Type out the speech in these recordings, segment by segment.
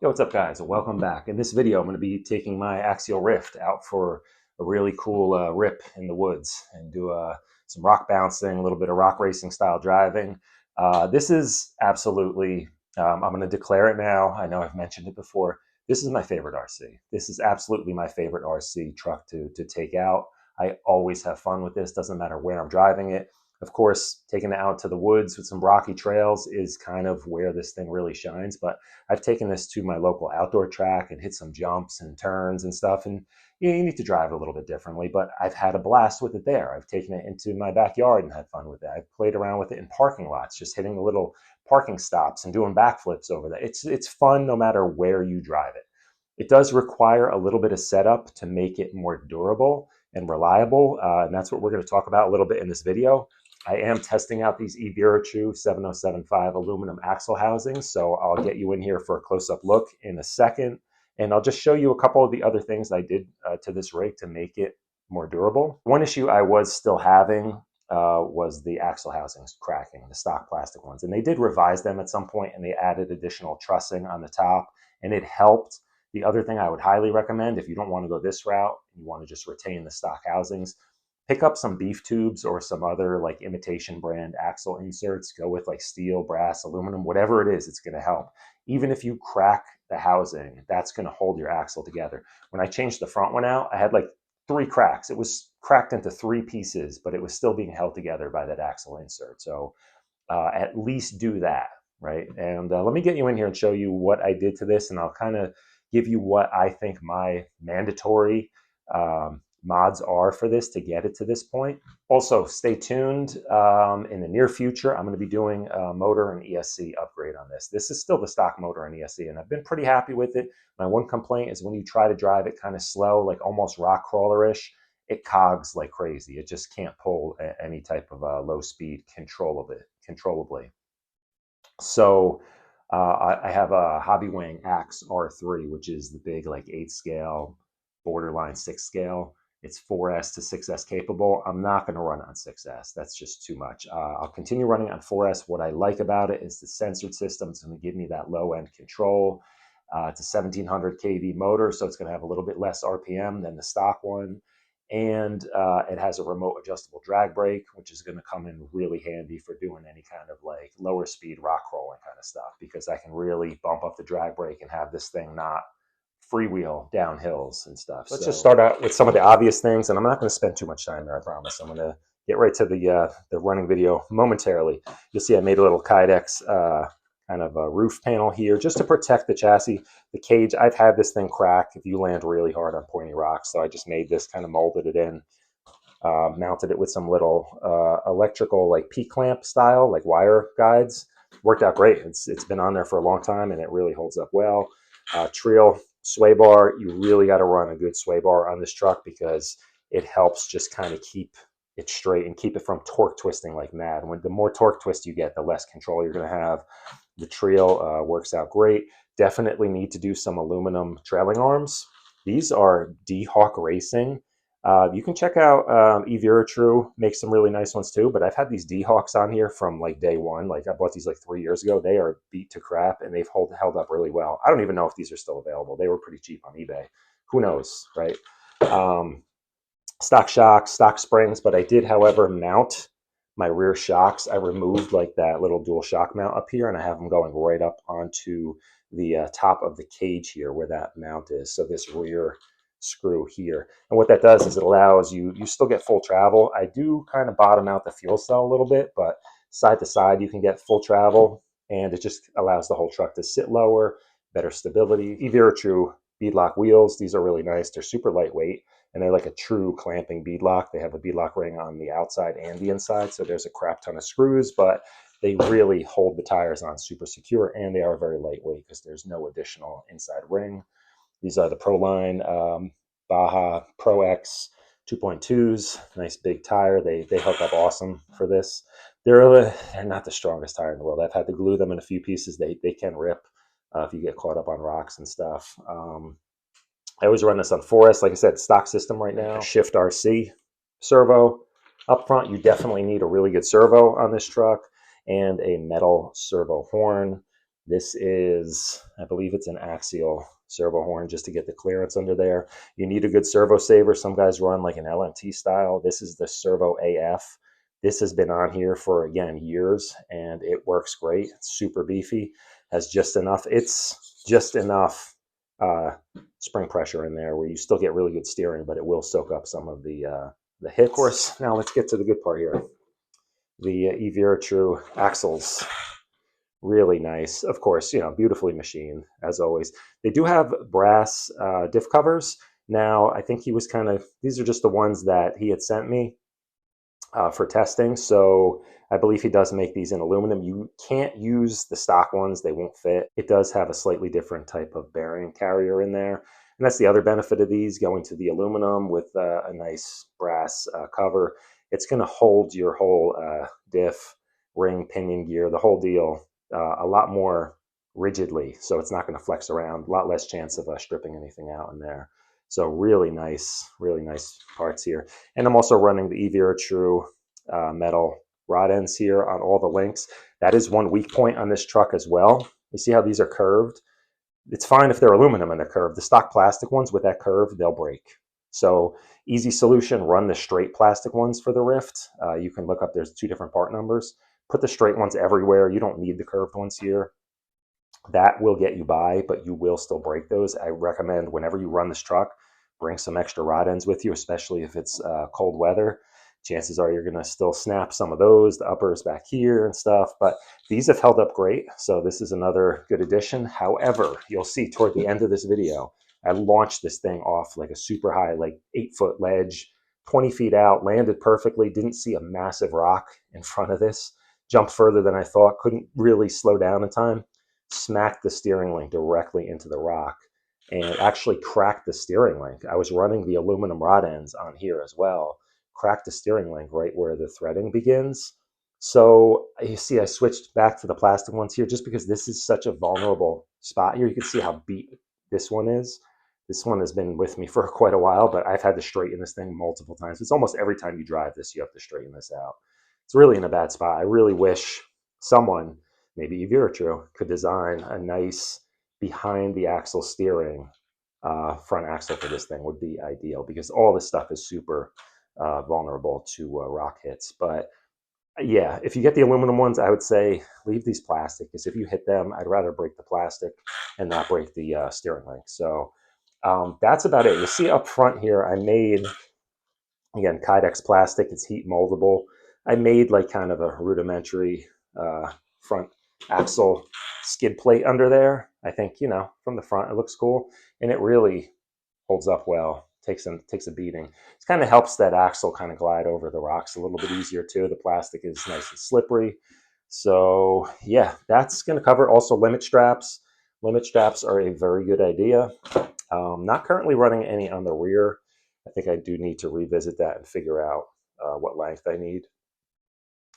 Yo, what's up guys? Welcome back. In this video, I'm going to be taking my Axial Ryft out for a really cool rip in the woods and do some rock bouncing, a little bit of rock racing style driving. This is absolutely, I'm going to declare it now. I know I've mentioned it before. This is my favorite RC. This is absolutely my favorite RC truck to take out. I always have fun with this. Doesn't matter where I'm driving it. Of course, taking it out to the woods with some rocky trails is kind of where this thing really shines, but I've taken this to my local outdoor track and hit some jumps and turns and stuff. And you need to drive a little bit differently, but I've had a blast with it there. I've taken it into my backyard and had fun with it. I've played around with it in parking lots, just hitting the little parking stops and doing backflips over that. It's fun no matter where you drive it. It does require a little bit of setup to make it more durable and reliable, and that's what we're going to talk about a little bit in this video. I am testing out these E-Viratrue 7075 aluminum axle housings, so I'll get you in here for a close-up look in a second, and I'll just show you a couple of the other things I did to this rig to make it more durable. One issue I was still having was the axle housings cracking, the stock plastic ones, and they did revise them at some point, and they added additional trussing on the top, and it helped. The other thing I would highly recommend, if you don't want to go this route, you want to just retain the stock housings, pick up some beef tubes or some other like imitation brand axle inserts. Go with like steel, brass, aluminum, whatever it is, it's going to help. Even if you crack the housing, that's going to hold your axle together. When I changed the front one out, I had like 3 cracks. It was cracked into 3 pieces, but it was still being held together by that axle insert. So at least do that, right? And let me get you in here and show you what I did to this, and I'll kind of give you what I think my mandatory mods are for this to get it to this point. Also, stay tuned. In the near future, I'm going to be doing a motor and ESC upgrade on this. This is still the stock motor and ESC, and I've been pretty happy with it. My one complaint is when you try to drive it kind of slow, like almost rock crawler-ish, it cogs like crazy. It just can't pull any type of low speed controllably. So I have a Hobbywing Axe R3, which is the big like 8 scale, borderline 6 scale. It's 4S to 6S capable. I'm not going to run on 6S. That's just too much. I'll continue running on 4S. What I like about it is the sensored system. It's going to give me that low end control. It's a 1700 kV motor, so it's going to have a little bit less RPM than the stock one. And it has a remote adjustable drag brake, which is going to come in really handy for doing any kind of like lower speed rock crawling kind of stuff, because I can really bump up the drag brake and have this thing not freewheel down hills and stuff. Let's just start out with some of the obvious things, and I'm not going to spend too much time there, I promise. I'm going to get right to the running video momentarily. You'll see I made a little Kydex kind of a roof panel here just to protect the chassis. The cage, I've had this thing crack if you land really hard on pointy rocks, so I just made this, kind of molded it in, mounted it with some little electrical like P-clamp style, like wire guides. Worked out great. It's been on there for a long time, and it really holds up well. Trail sway bar, you really got to run a good sway bar on this truck because it helps just kind of keep it straight and keep it from torque twisting like mad. When the more torque twist you get, the less control you're going to have. The trail works out great. Definitely need to do some aluminum trailing arms. These are D-Hawk Racing. You can check out E-Viratrue, makes some really nice ones too, but I've had these D-Hawks on here from like day one. Like I bought these like 3 years ago. They are beat to crap, and they've held up really well. I don't even know if these are still available. They were pretty cheap on eBay. Who knows, right? Stock shocks, stock springs, but I did, however, mount my rear shocks. I removed like that little dual shock mount up here, and I have them going right up onto the top of the cage here where that mount is. So this rear screw here, and what that does is it allows you still get full travel. I do kind of bottom out the fuel cell a little bit, but side to side you can get full travel, and it just allows the whole truck to sit lower, better stability. E-Viratrue beadlock wheels, these are really nice. They're super lightweight, and they're like a true clamping beadlock. They have a beadlock ring on the outside and the inside, so there's a crap ton of screws, but they really hold the tires on super secure, and they are very lightweight because there's no additional inside ring. These are the Proline Baja Pro X 2.2s. Nice big tire. They hook up awesome for this. They're not the strongest tire in the world. I've had to glue them in a few pieces. They can rip if you get caught up on rocks and stuff. I always run this on 4S. Like I said, stock system right now. Shift RC servo. Up front, you definitely need a really good servo on this truck and a metal servo horn. This is, I believe it's an axial servo horn just to get the clearance under there. You need a good servo saver. Some guys run like an LMT style. This is the Servo AF. This has been on here for, again, years, and it works great. It's super beefy, has just enough. It's just enough spring pressure in there where you still get really good steering, but it will soak up some of the hits. Of course, now let's get to the good part here. The E-Viratrue axles. Really nice. Of course, you know, beautifully machined, as always. They do have brass diff covers. Now, I think he was kind of, these are just the ones that he had sent me for testing. So I believe he does make these in aluminum. You can't use the stock ones. They won't fit. It does have a slightly different type of bearing carrier in there. And that's the other benefit of these, going to the aluminum with a nice brass cover. It's going to hold your whole diff, ring, pinion gear, the whole deal a lot more rigidly. So it's not going to flex around, a lot less chance of stripping anything out in there. So really nice parts here. And I'm also running the E-Viratrue metal rod ends here on all the links. That is one weak point on this truck as well. You see how these are curved? It's fine if they're aluminum and they're curved. The stock plastic ones with that curve, they'll break. So easy solution, run the straight plastic ones for the Ryft. You can look up, there's 2 different part numbers. Put the straight ones everywhere. You don't need the curved ones here. That will get you by, but you will still break those. I recommend whenever you run this truck, bring some extra rod ends with you, especially if it's cold weather. Chances are you're going to still snap some of those, the uppers back here and stuff, but these have held up great. So this is another good addition. However, you'll see toward the end of this video, I launched this thing off like a super high, like 8-foot ledge, 20 feet out, landed perfectly, didn't see a massive rock in front of this. Jumped further than I thought, couldn't really slow down in time, smacked the steering link directly into the rock and actually cracked the steering link. I was running the aluminum rod ends on here as well, cracked the steering link right where the threading begins. So you see I switched back to the plastic ones here just because this is such a vulnerable spot here. You can see how beat this one is. This one has been with me for quite a while, but I've had to straighten this thing multiple times. It's almost every time you drive this, you have to straighten this out. It's really in a bad spot. I really wish someone, maybe E-Viratrue, could design a nice behind the axle steering front axle for this thing. Would be ideal because all this stuff is super vulnerable to rock hits. But yeah, if you get the aluminum ones, I would say leave these plastic because if you hit them, I'd rather break the plastic and not break the steering link. So that's about it. You see up front here, I made, again, Kydex plastic. It's heat moldable. I made like kind of a rudimentary front axle skid plate under there. I think, you know, from the front it looks cool, and it really holds up well. Takes a beating. It kind of helps that axle kind of glide over the rocks a little bit easier too. The plastic is nice and slippery. So yeah, that's going to cover. Also limit straps. Limit straps are a very good idea. Not currently running any on the rear. I think I do need to revisit that and figure out what length I need.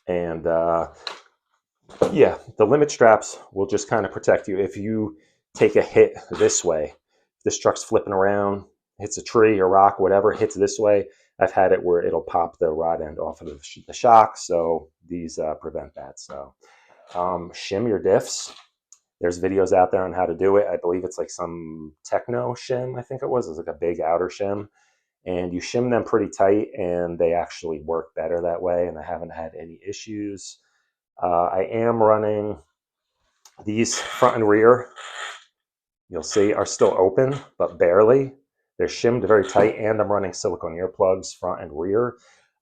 And yeah, the limit straps will just kind of protect you. If you take a hit this way, if this truck's flipping around, hits a tree or rock, whatever, hits this way, I've had it where it'll pop the rod end off of the shock. So these prevent that. So shim your diffs. There's videos out there on how to do it. I believe it's like some techno shim, I think it was. It's like a big outer shim. And you shim them pretty tight, and they actually work better that way, and I haven't had any issues. I am running these front and rear, you'll see, are still open, but barely. They're shimmed very tight, and I'm running silicone earplugs front and rear.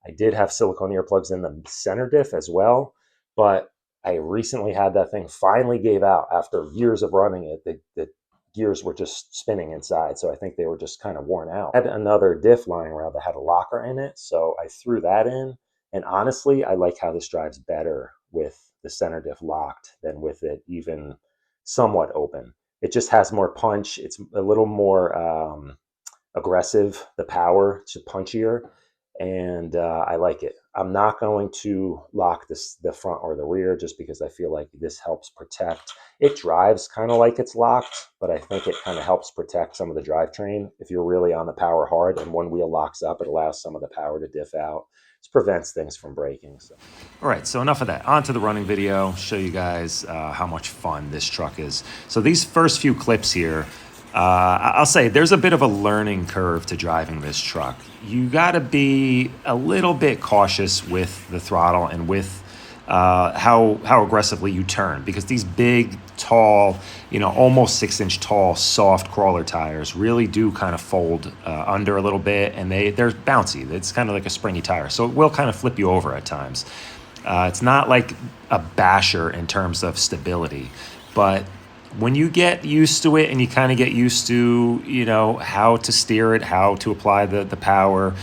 I did have silicone earplugs in the center diff as well, but I recently had that thing finally gave out after years of running it. The gears were just spinning inside, so I think they were just kind of worn out. I had another diff lying around that had a locker in it, so I threw that in, and honestly, I like how this drives better with the center diff locked than with it even somewhat open. It just has more punch. It's a little more aggressive, the power, it's punchier, and I like it. I'm not going to lock the front or the rear just because I feel like this helps protect. It drives kind of like it's locked, but I think it kind of helps protect some of the drivetrain. If you're really on the power hard and one wheel locks up, it allows some of the power to diff out. just prevents things from breaking. So. All right, so enough of that. On to the running video. Show you guys how much fun this truck is. So these first few clips here, I'll say there's a bit of a learning curve to driving this truck. You got to be a little bit cautious with the throttle and with how aggressively you turn, because these big, tall, almost 6-inch tall, soft crawler tires really do kind of fold under a little bit, and they're bouncy. It's kind of like a springy tire, so it will kind of flip you over at times. It's not like a basher in terms of stability, but when you get used to it and you kind of get used to, how to steer it, how to apply the power,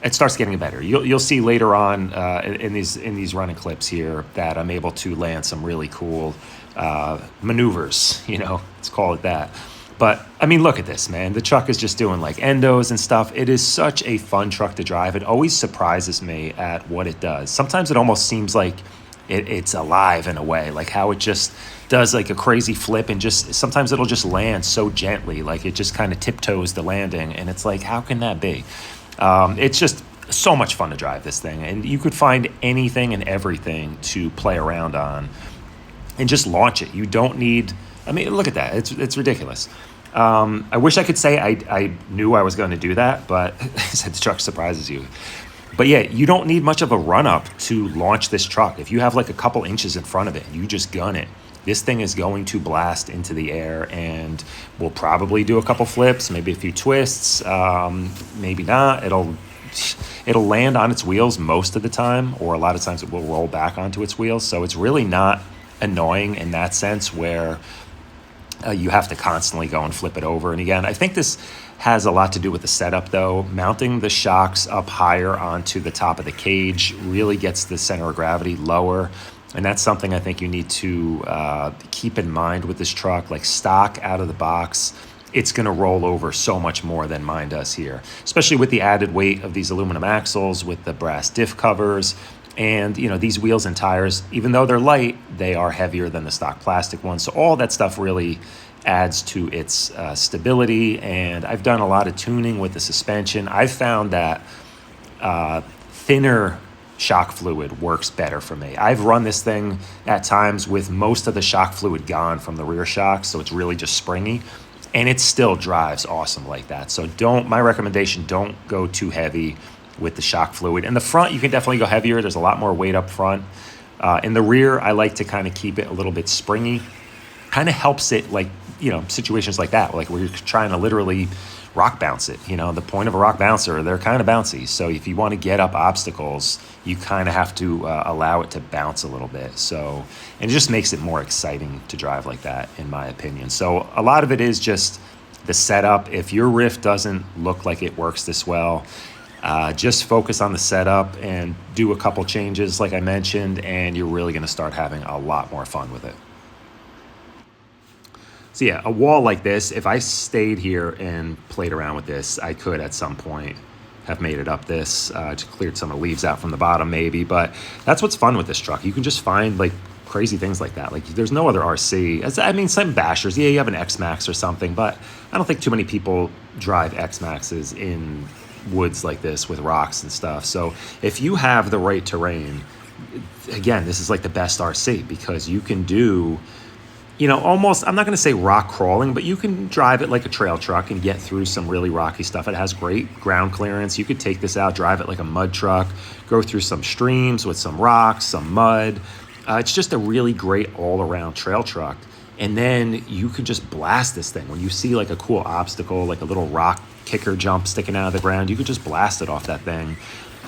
it starts getting better. You'll see later on in these running clips here that I'm able to land some really cool maneuvers, let's call it that. But I mean, look at this, man. The truck is just doing like endos and stuff. It is such a fun truck to drive. It always surprises me at what it does. Sometimes it almost seems like it's alive in a way, like how it just does like a crazy flip, and just sometimes it'll just land so gently, like it just kind of tiptoes the landing, and it's like, how can that be? It's just so much fun to drive this thing, and you could find anything and everything to play around on and just launch it. You don't need, I mean, look at that. It's ridiculous. I wish I could say I knew I was going to do that, but the truck surprises you. But yeah, you don't need much of a run up to launch this truck. If you have like a couple inches in front of it, you just gun it. This thing is going to blast into the air, and we'll probably do a couple flips, maybe a few twists, maybe not. It'll land on its wheels most of the time, or a lot of times it will roll back onto its wheels. So it's really not annoying in that sense where you have to constantly go and flip it over. And again, I think this has a lot to do with the setup though. Mounting the shocks up higher onto the top of the cage really gets the center of gravity lower. And that's something I think you need to keep in mind with this truck. Like stock out of the box, it's going to roll over so much more than mine does here, especially with the added weight of these aluminum axles, with the brass diff covers. And, these wheels and tires, even though they're light, they are heavier than the stock plastic ones. So all that stuff really adds to its stability. And I've done a lot of tuning with the suspension. I've found that thinner shock fluid works better for me. I've run this thing at times with most of the shock fluid gone from the rear shocks, so it's really just springy, and it still drives awesome like that. So my recommendation, don't go too heavy with the shock fluid. In the front, you can definitely go heavier. There's a lot more weight up front. In the rear, I like to kind of keep it a little bit springy. Kind of helps it, like, situations like that, like where you're trying to literally rock bounce it. The point of a rock bouncer, they're kind of bouncy. So if you want to get up obstacles, you kind of have to allow it to bounce a little bit. So, and it just makes it more exciting to drive like that, in my opinion. So a lot of it is just the setup. If your Ryft doesn't look like it works this well, just focus on the setup and do a couple changes like I mentioned, and you're really going to start having a lot more fun with it. So yeah, a wall like this, if I stayed here and played around with this, I could at some point have made it up this, just cleared some of the leaves out from the bottom maybe, but that's what's fun with this truck. You can just find like crazy things like that. Like there's no other RC. I mean, some bashers, yeah, you have an X-Max or something, but I don't think too many people drive X-Maxes in woods like this with rocks and stuff. So if you have the right terrain, again, this is like the best RC, because you can do, almost, I'm not going to say rock crawling, but you can drive it like a trail truck and get through some really rocky stuff. It has great ground clearance. You could take this out, drive it like a mud truck, go through some streams with some rocks, some mud. It's just a really great all-around trail truck. And then you can just blast this thing. When you see like a cool obstacle, like a little rock kicker jump sticking out of the ground, you could just blast it off that thing.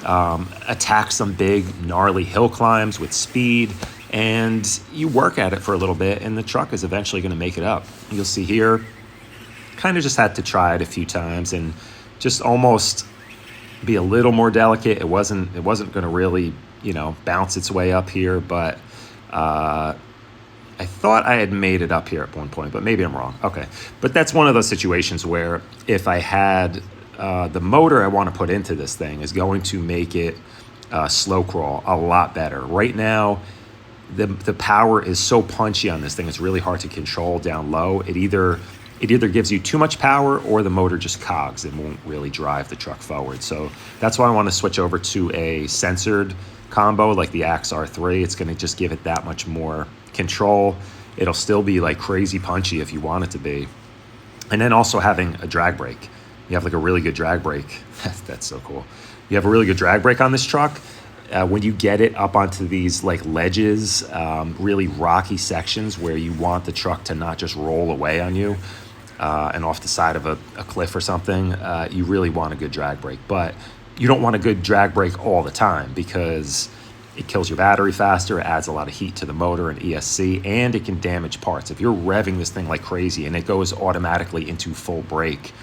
Attack some big, gnarly hill climbs with speed. And you work at it for a little bit, and the truck is eventually going to make it up. You'll see here, kind of just had to try it a few times and just almost be a little more delicate. It wasn't going to really, bounce its way up here, but I thought I had made it up here at one point, but maybe I'm wrong. Okay, but that's one of those situations where if I had the motor I want to put into this thing is going to make it slow crawl a lot better. Right now, the power is so punchy on this thing, it's really hard to control down low. It either it either gives you too much power or the motor just cogs and won't really drive the truck forward. So that's why I want to switch over to a sensored combo like the XR3. It's going to just give it that much more control. It'll still be like crazy punchy if you want it to be. And then also having a drag brake. You have like a really good drag brake. That's so cool. You have a really good drag brake on this truck. When you get it up onto these like ledges, really rocky sections where you want the truck to not just roll away on you and off the side of a cliff or something, you really want a good drag brake. But you don't want a good drag brake all the time because it kills your battery faster, it adds a lot of heat to the motor and ESC, and it can damage parts. If you're revving this thing like crazy and it goes automatically into full brake,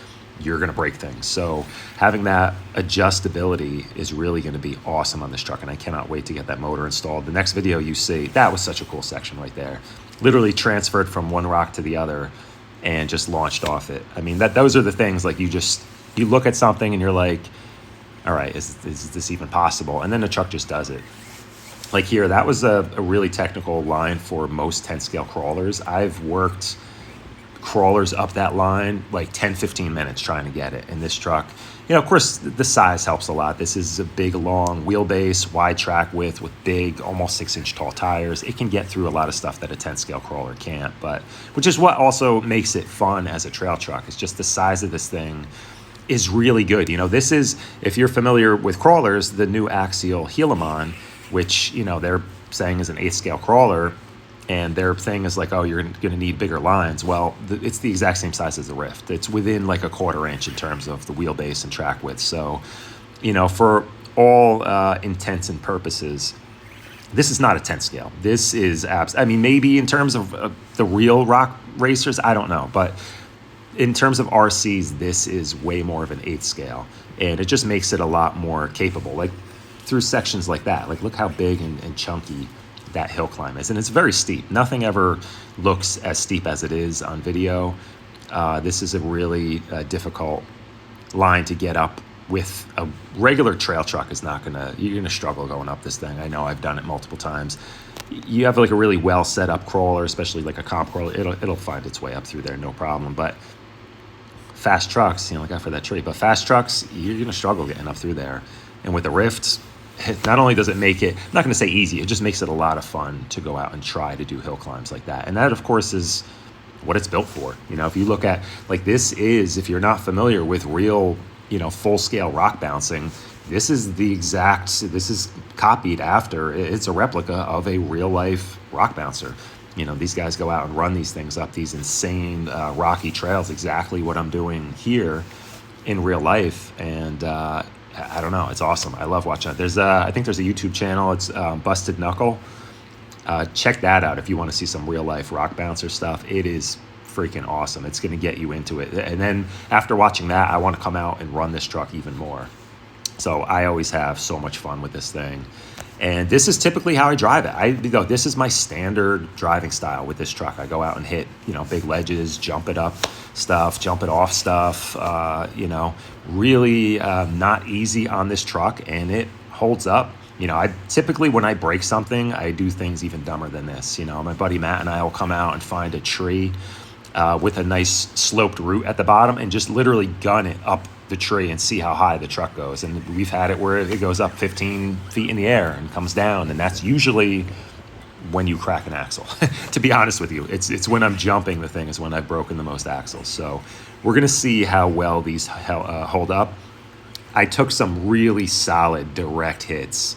you're going to break things. So having that adjustability is really going to be awesome on this truck, and I cannot wait to get that motor installed. The next video you see, that was such a cool section right there. Literally transferred from one rock to the other and just launched off it. I mean, those are the things, like you look at something and you're like, all right, is this even possible? And then the truck just does it. Like here, that was a really technical line for most 10 scale crawlers. I've worked crawlers up that line like 10-15 minutes trying to get it. In this truck, you know, of course the size helps a lot. This is a big long wheelbase, wide track width with big almost 6-inch tall tires. It can get through a lot of stuff that a 10 scale crawler can't, but which is what also makes it fun as a trail truck. It's just the size of this thing is really good. You know, this is, if you're familiar with crawlers, the new Axial Ryft, which, you know, they're saying is an 8th scale crawler, and their thing is like, oh, you're going to need bigger lines. Well, it's the exact same size as the Ryft. It's within like a 1/4 inch in terms of the wheelbase and track width. So, you know, for all intents and purposes, this is not a 10 scale. This is I mean, maybe in terms of the real rock racers, I don't know. But in terms of RCs, this is way more of an 8th scale. And it just makes it a lot more capable. Like through sections like that, like look how big and chunky that hill climb is, and it's very steep. Nothing ever looks as steep as it is on video. This is a really difficult line to get up with. A regular trail truck is not gonna, you're gonna struggle going up this thing. I know, I've done it multiple times. You have like a really well set up crawler, especially like a comp crawler, it'll find its way up through there, no problem. But fast trucks, you know, look out for that tree, but fast trucks, you're gonna struggle getting up through there. And with the Ryfts, not only does it make it, I'm not going to say easy, it just makes it a lot of fun to go out and try to do hill climbs like that. And that, of course, is what it's built for. You know, if you look at, like, this is, if you're not familiar with real, you know, full-scale rock bouncing, this is this is copied after, it's a replica of a real-life rock bouncer. You know, these guys go out and run these things up these insane rocky trails, exactly what I'm doing here in real life. And I don't know, it's awesome. I love watching it. There's I think there's a YouTube channel, it's Busted Knuckle. Check that out if you want to see some real life rock bouncer stuff. It is freaking awesome. It's going to get you into it. And then after watching that, I want to come out and run this truck even more. So I always have so much fun with this thing. And this is typically how I drive it. This is my standard driving style with this truck. I go out and hit, you know, big ledges, jump it up stuff, jump it off stuff, you know, really not easy on this truck, and it holds up. You know, I typically, when I break something, I do things even dumber than this. You know, my buddy Matt and I will come out and find a tree with a nice sloped root at the bottom and just literally gun it up the tree and see how high the truck goes. And we've had it where it goes up 15 feet in the air and comes down, and that's usually when you crack an axle. To be honest with you, it's when I'm jumping the thing is when I've broken the most axles. So we're gonna see how well these hold up. I took some really solid direct hits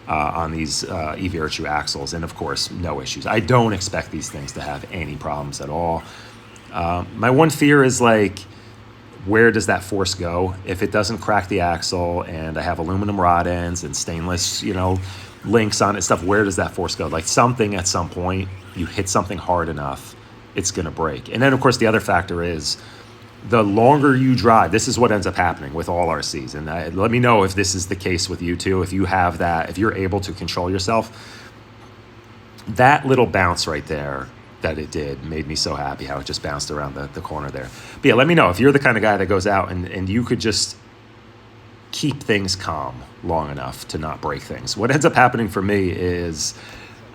on these E-Viratrue axles, and of course, no issues. I don't expect these things to have any problems at all. My one fear is, like, where does that force go? If it doesn't crack the axle and I have aluminum rod ends and stainless, you know, links on it, stuff, where does that force go? Like, something at some point, you hit something hard enough, it's gonna break. And then, of course, the other factor is, the longer you drive, this is what ends up happening with all RCs. And let me know if this is the case with you too, if you have that, if you're able to control yourself. That little bounce right there that it did made me so happy, how it just bounced around the corner there. But yeah, let me know if you're the kind of guy that goes out and you could just keep things calm long enough to not break things. What ends up happening for me is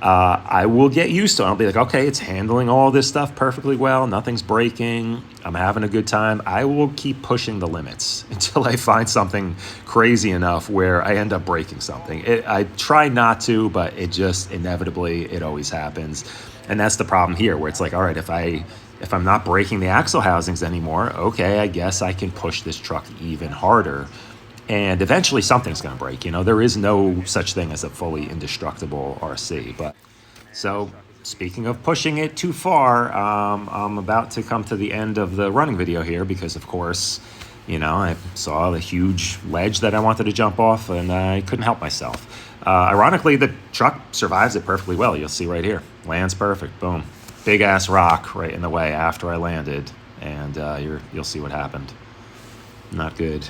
I will get used to it. I'll be like, okay, it's handling all this stuff perfectly well. Nothing's breaking. I'm having a good time. I will keep pushing the limits until I find something crazy enough where I end up breaking something. I try not to, but it just inevitably, it always happens. And that's the problem here, where it's like, all right, if I'm not breaking the axle housings anymore, okay, I guess I can push this truck even harder. And eventually something's going to break. You know, there is no such thing as a fully indestructible RC. But so speaking of pushing it too far, I'm about to come to the end of the running video here because, of course, you know, I saw the huge ledge that I wanted to jump off and I couldn't help myself. Ironically, the truck survives it perfectly well. You'll see right here. Lands perfect. Boom. Big ass rock right in the way after I landed. And you'll see what happened. Not good.